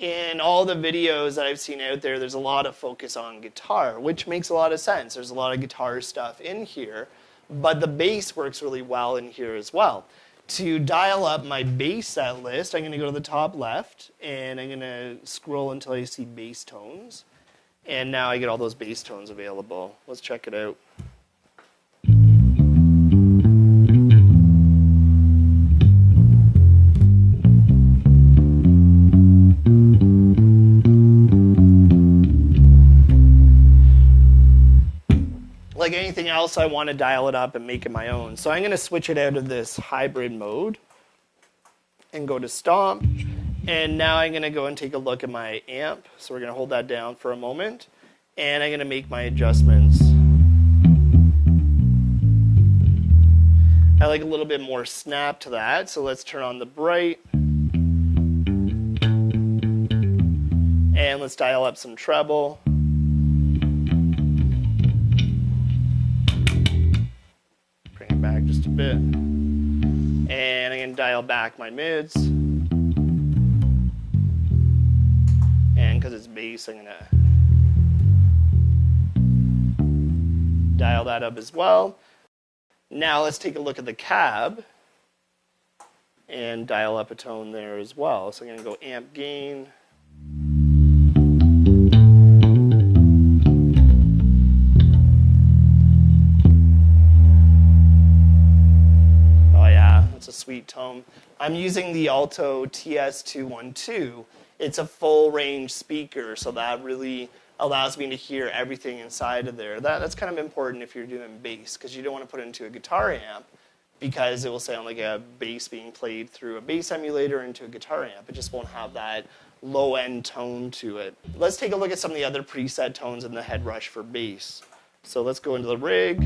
in all the videos that I've seen out there, there's a lot of focus on guitar, which makes a lot of sense. There's a lot of guitar stuff in here, but the bass works really well in here as well. To dial up my bass set list, I'm going to go to the top left, and I'm going to scroll until I see bass tones. And now I get all those bass tones available. Let's check it out. Like anything else, I want to dial it up and make it my own. So I'm going to switch it out of this hybrid mode and go to stomp. And now I'm going to go and take a look at my amp. So we're going to hold that down for a moment. And I'm going to make my adjustments. I like a little bit more snap to that. So let's turn on the bright. And let's dial up some treble. Back just a bit, and I'm going to dial back my mids, and because it's bass, I'm going to dial that up as well. Now let's take a look at the cab and dial up a tone there as well. So I'm going to go amp gain. Sweet tone. I'm using the Alto TS212. It's a full range speaker, so that really allows me to hear everything inside of there. That's kind of important if you're doing bass, because you don't want to put it into a guitar amp, because it will sound like a bass being played through a bass emulator into a guitar amp. It just won't have that low-end tone to it. Let's take a look at some of the other preset tones in the Headrush for bass. So let's go into the rig.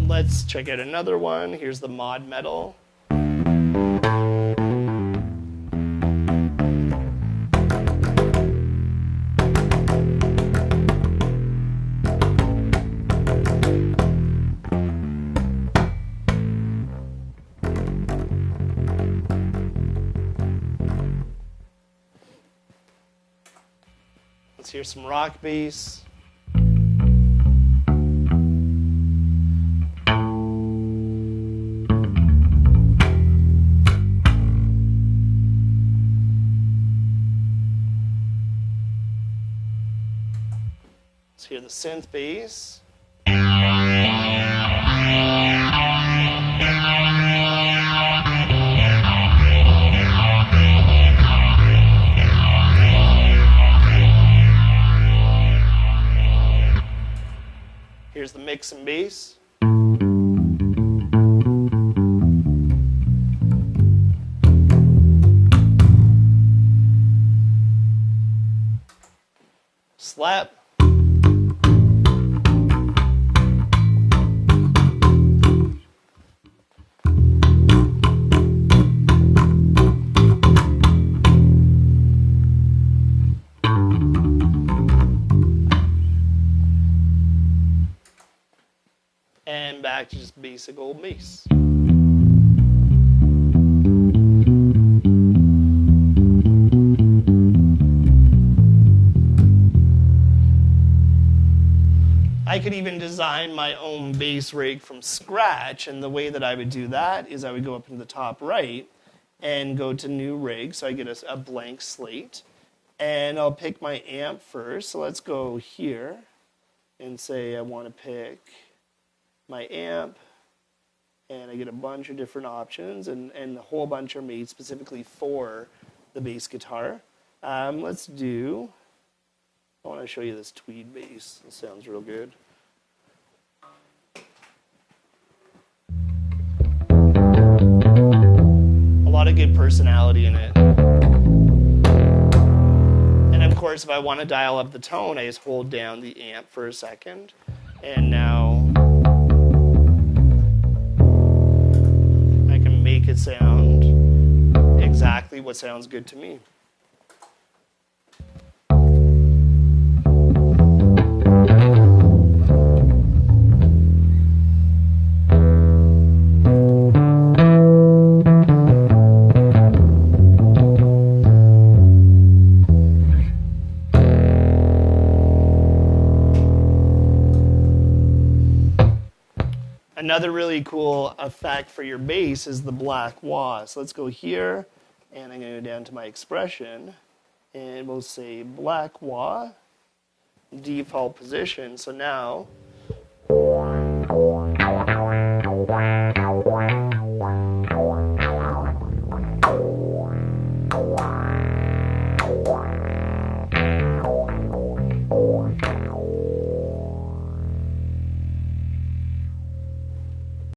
Let's check out another one. Here's the mod metal. Let's hear some rock bass. Let's hear the synth bass. Here's the mix and bass. Slap. And back to just basic old bass. I could even design my own bass rig from scratch, and the way that I would do that is I would go up into the top right and go to new rig, so I get a blank slate, and I'll pick my amp first. So let's go here and say I want to pick my amp, and I get a bunch of different options, and a whole bunch are made specifically for the bass guitar. Let's do, I want to show you this tweed bass. It sounds real good. A lot of good personality in it. And of course, course, if I want to dial up the tone, I just hold down the amp for a second. And now I can make it sound exactly what sounds good to me. Another really cool effect for your bass is the black wah. So let's go here, and I'm going to go down to my expression, and we'll say black wah, default position. So now,